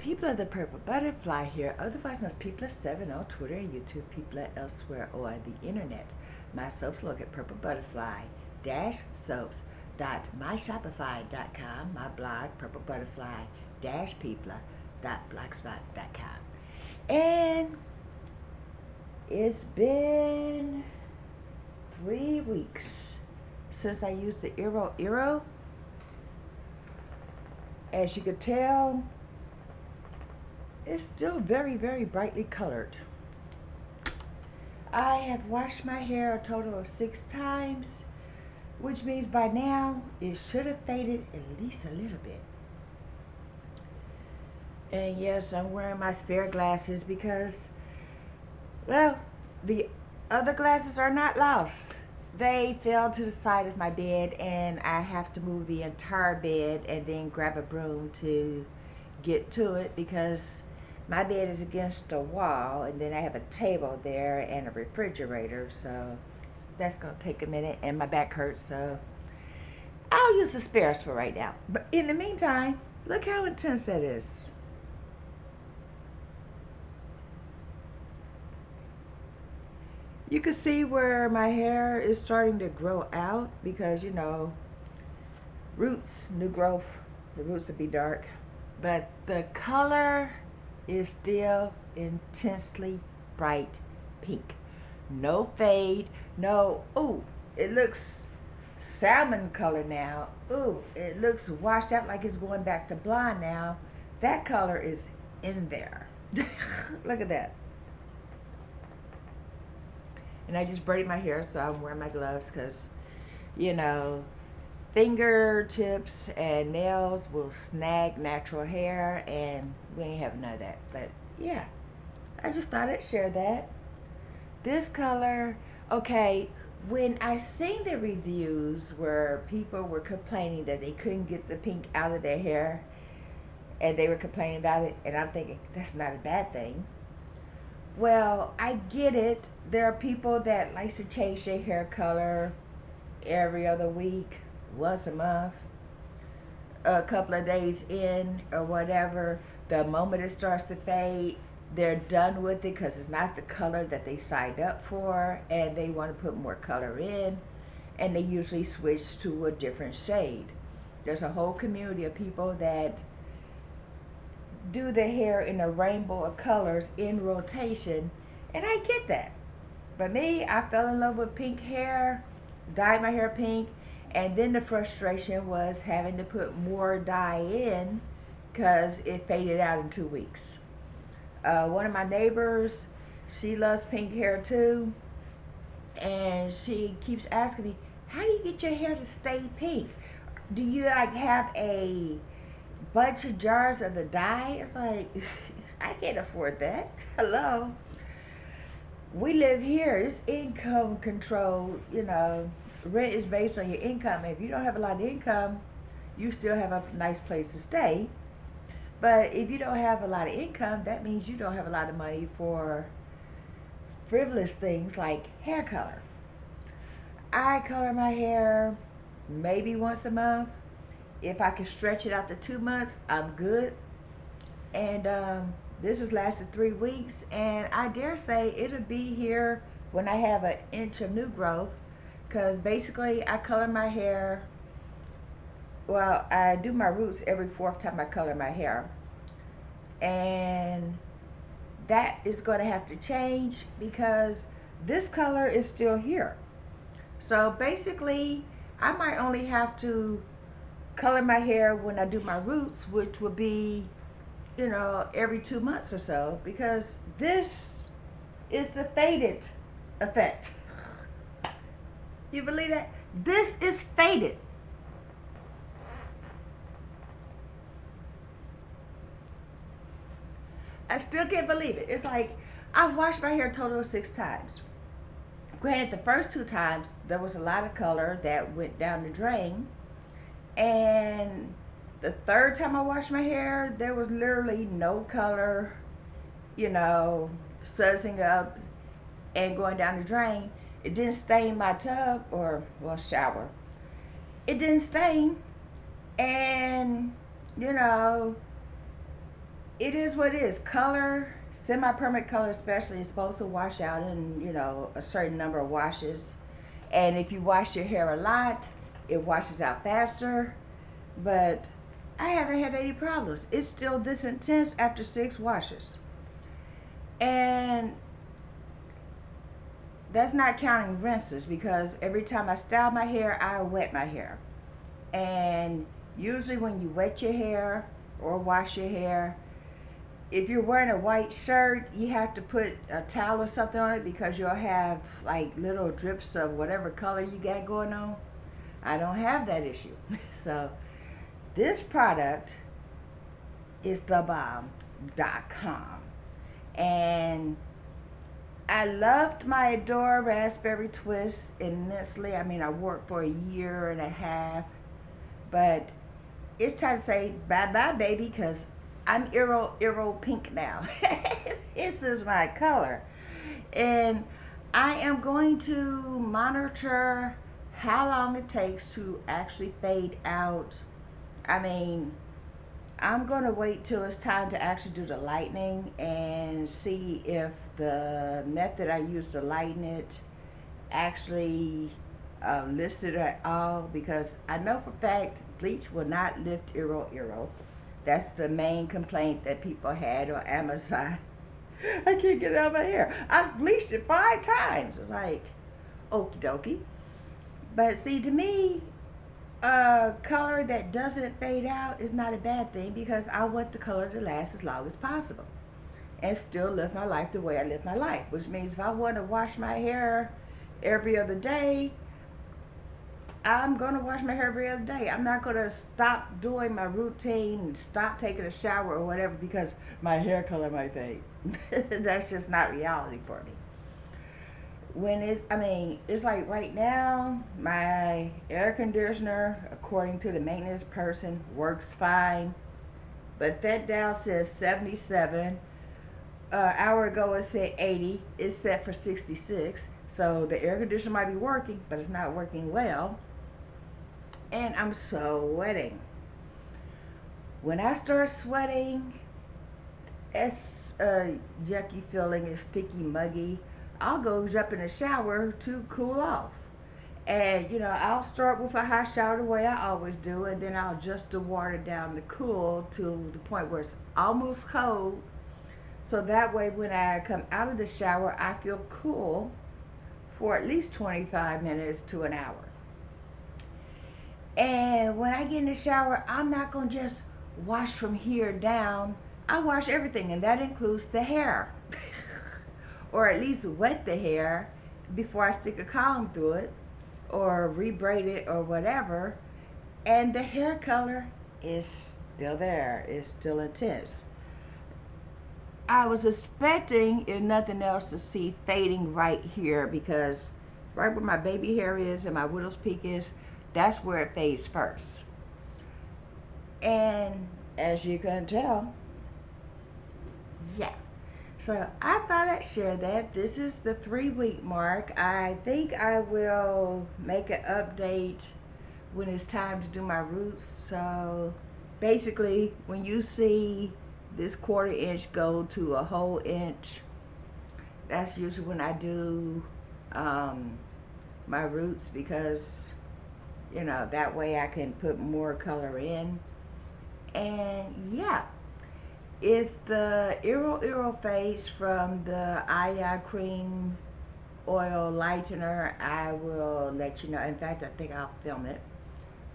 People of the Purple Butterfly here, otherwise known as People7 on Twitter and YouTube, people elsewhere on the internet. My soaps look at purplebutterfly-soaps.myshopify.com, my blog, purplebutterfly-people.blogspot.com. And it's been 3 weeks since I used the Iro Iro. As you could tell, it's still very, very brightly colored. I have washed my hair a total of 6 times, which means by now it should have faded at least a little bit. And yes, I'm wearing my spare glasses because, well, the other glasses are not lost. They fell to the side of my bed and I have to move the entire bed and then grab a broom to get to it because my bed is against a wall, and then I have a table there and a refrigerator, so that's going to take a minute, and my back hurts, so I'll use the spares for right now. But in the meantime, look how intense that is. You can see where my hair is starting to grow out because, you know, roots, new growth, the roots will be dark. But the color is still intensely bright pink. No fade, no, ooh, it looks salmon color now. Ooh, it looks washed out like it's going back to blonde now. That color is in there. Look at that. And I just braided my hair, so I'm wearing my gloves because, you know, fingertips and nails will snag natural hair, and we ain't having none of that. But yeah, I just thought I'd share that. This color, okay, when I seen the reviews where people were complaining that they couldn't get the pink out of their hair, and they were complaining about it, and I'm thinking, that's not a bad thing. Well, I get it. There are people that like to change their hair color every other week, once a month, a couple of days in or whatever. The moment it starts to fade, they're done with it because it's not the color that they signed up for, and they want to put more color in, and they usually switch to a different shade. There's a whole community of people that do their hair in a rainbow of colors in rotation, and I get that. But me, I fell in love with pink hair, dyed my hair pink, and then the frustration was having to put more dye in because it faded out in 2 weeks. One of my neighbors, she loves pink hair too, and she keeps asking me, how do you get your hair to stay pink? Do you like have a bunch of jars of the dye? It's like, I can't afford that. Hello. We live here. It's income control, you know. Rent is based on your income. If you don't have a lot of income, you still have a nice place to stay. But if you don't have a lot of income, that means you don't have a lot of money for frivolous things like hair color. I color my hair maybe once a month. If I can stretch it out to 2 months, I'm good. And this has lasted 3 weeks, and I dare say it'll be here when I have an inch of new growth, because basically I color my hair, well, I do my roots every 4th time I color my hair, and that is going to have to change because this color is still here. So basically I might only have to color my hair when I do my roots, which would be, you know, every 2 months or so, because this is the faded effect. You believe that? This is faded. I still can't believe it. It's like, I've washed my hair a total of 6 times. Granted, the first 2 times, there was a lot of color that went down the drain. And the 3rd time I washed my hair, there was literally no color, you know, sudsing up and going down the drain. It didn't stain my tub or, well, shower. It didn't stain. And, you know, it is what it is. Color, semi-permanent color especially, is supposed to wash out in, you know, a certain number of washes. And if you wash your hair a lot, it washes out faster. But I haven't had any problems. It's still this intense after 6 washes. And that's not counting rinses, because every time I style my hair, I wet my hair. And usually when you wet your hair or wash your hair, if you're wearing a white shirt, you have to put a towel or something on it, because you'll have like little drips of whatever color you got going on. I don't have that issue. So this product is thebomb.com. And I loved my Adore Raspberry Twist immensely. I mean, I wore it for a year and a half. But it's time to say bye-bye, baby, because I'm Iro Iro pink now. This is my color. And I am going to monitor how long it takes to actually fade out. I mean, I'm going to wait till it's time to actually do the lightening and see if the method I use to lighten it actually lifts it at all, because I know for a fact bleach will not lift Iro Iro. That's the main complaint that people had on Amazon. I can't get it out of my hair. I've bleached it 5 times. It's like, okie dokie. But see, to me, a color that doesn't fade out is not a bad thing, because I want the color to last as long as possible and still live my life the way I live my life. Which means if I want to wash my hair every other day, I'm going to wash my hair every other day. I'm not going to stop doing my routine and stop taking a shower or whatever because my hair color might fade. That's just not reality for me. It's like right now, my air conditioner, according to the maintenance person, works fine. But that dial says 77. An hour ago it said 80. It's set for 66. So the air conditioner might be working, but it's not working well. And I'm sweating. When I start sweating, it's a yucky feeling. It's sticky, muggy. I'll go jump in the shower to cool off. And, you know, I'll start with a hot shower the way I always do, and then I'll adjust the water down to cool to the point where it's almost cold. So that way when I come out of the shower, I feel cool for at least 25 minutes to an hour. And when I get in the shower, I'm not going to just wash from here down. I wash everything, and that includes the hair. Or at least wet the hair before I stick a comb through it or rebraid it or whatever. And the hair color is still there. It's still intense. I was expecting, if nothing else, to see fading right here, because right where my baby hair is and my widow's peak is, that's where it fades first. And as you can tell, yeah. So I thought I'd share that. This is the 3-week mark. I think I will make an update when it's time to do my roots. So basically, when you see this 1/4 inch go to a whole inch, that's usually when I do my roots, because, you know, that way I can put more color in. And yeah, if the Iro Iro fades from the eye cream oil lightener, I will let you know. In fact, I think I'll film it,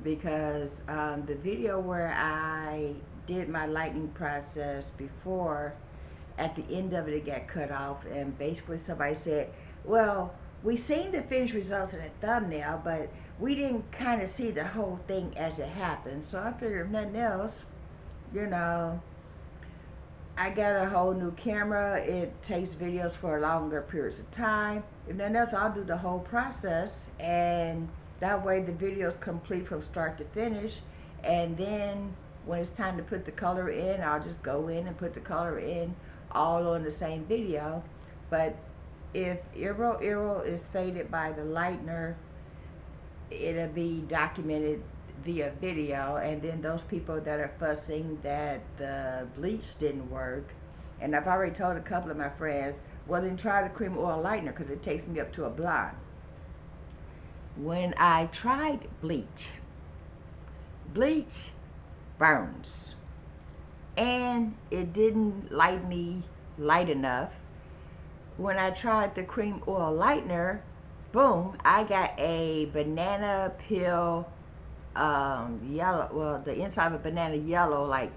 because the video where I did my lightening process before, at the end of it got cut off, and basically somebody said, well, we seen the finished results in the thumbnail, but we didn't kind of see the whole thing as it happened. So I figured, if nothing else, you know, I got a whole new camera. It takes videos for longer periods of time. If nothing else, I'll do the whole process, and that way the video is complete from start to finish. And then when it's time to put the color in, I'll just go in and put the color in all on the same video. But if Iro Iro is faded by the lightener, it'll be documented the video, and then those people that are fussing that the bleach didn't work, and I've already told a couple of my friends, well then try the cream oil lightener because it takes me up to a blonde. When I tried bleach burns, and it didn't light me light enough. When I tried the cream oil lightener, boom, I got a banana peel yellow, well, the inside of a banana yellow, like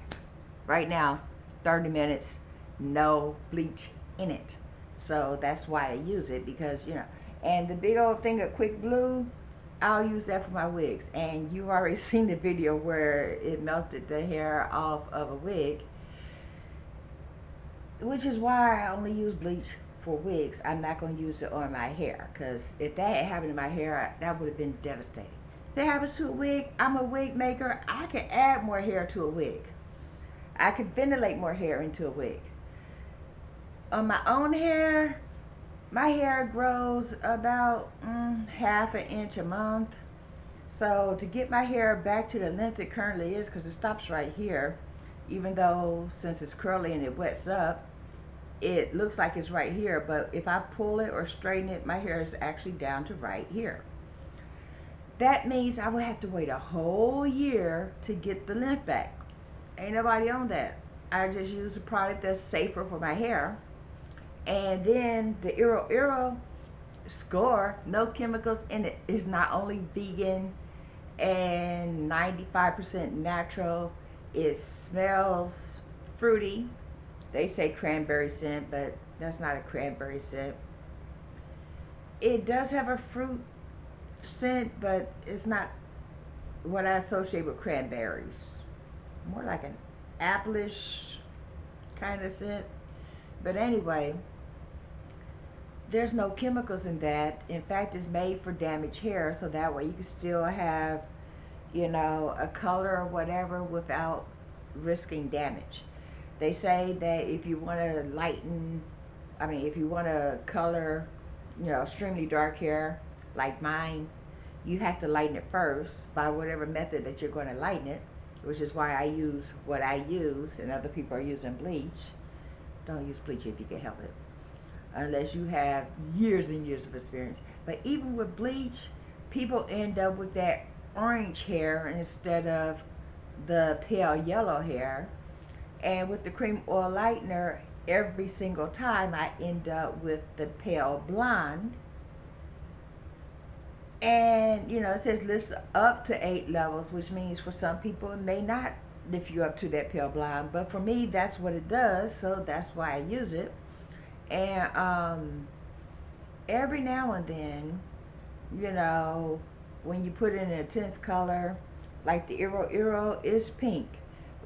right now, 30 minutes, no bleach in it. So that's why I use it, because, you know, and the big old thing of Quick Blue, I'll use that for my wigs. And you've already seen the video where it melted the hair off of a wig, which is why I only use bleach for wigs. I'm not going to use it on my hair, because if that had happened to my hair, that would have been devastating. If it happens to a wig, I'm a wig maker. I can add more hair to a wig. I could ventilate more hair into a wig. On my own hair, my hair grows about half an inch a month. So to get my hair back to the length it currently is, because it stops right here, even though since it's curly and it wets up, it looks like it's right here, but if I pull it or straighten it, my hair is actually down to right here. That means I would have to wait a whole year to get the length back. Ain't nobody on that. I just use a product that's safer for my hair. And then the Iro Iro score, no chemicals in it, is not only vegan and 95% natural. It smells fruity. They say cranberry scent, but that's not a cranberry scent. It does have a fruit scent, but it's not what I associate with cranberries. More like an apple-ish kind of scent. But anyway, there's no chemicals in that. In fact, it's made for damaged hair, so that way you can still have, you know, a color or whatever without risking damage. They say that if you want to lighten, if you want to color, you know, extremely dark hair like mine, you have to lighten it first by whatever method that you're going to lighten it, which is why I use what I use, and other people are using bleach. Don't use bleach if you can help it, unless you have years and years of experience. But even with bleach, people end up with that orange hair instead of the pale yellow hair. And with the cream oil lightener, every single time I end up with the pale blonde. And, you know, it says lifts up to 8 levels, which means for some people it may not lift you up to that pale blonde. But for me, that's what it does, so that's why I use it. And every now and then, you know, when you put in an intense color, like the Iro Iro is pink,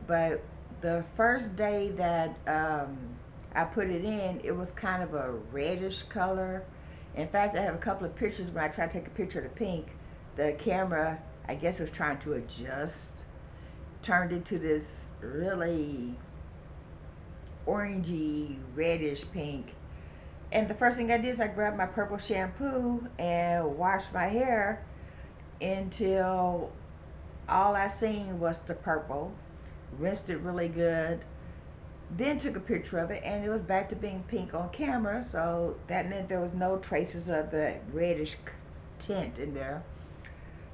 but the first day that I put it in, it was kind of a reddish color. In fact, I have a couple of pictures when I tried to take a picture of the pink. The camera, I guess, was trying to adjust, turned into this really orangey, reddish pink. And the first thing I did is I grabbed my purple shampoo and washed my hair until all I seen was the purple. Rinsed it really good, then took a picture of it, and it was back to being pink on camera, so that meant there was no traces of the reddish tint in there.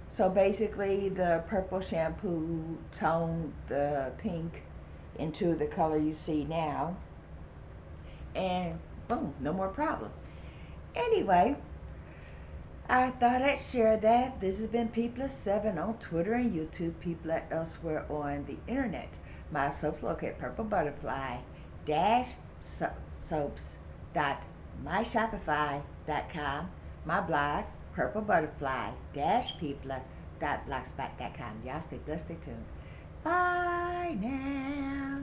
So basically the purple shampoo toned the pink into the color you see now, and boom, no more problem. Anyway, I thought I'd share that. This has been People7 on Twitter and YouTube, People elsewhere on the internet. My soaps located at PurpleButterfly-Soaps.myshopify.com. My blog, PurpleButterfly-People.blogspot.com. Y'all stay blessed, stay tuned. Bye now.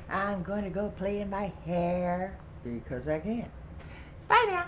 I'm going to go play in my hair because I can. Bye now.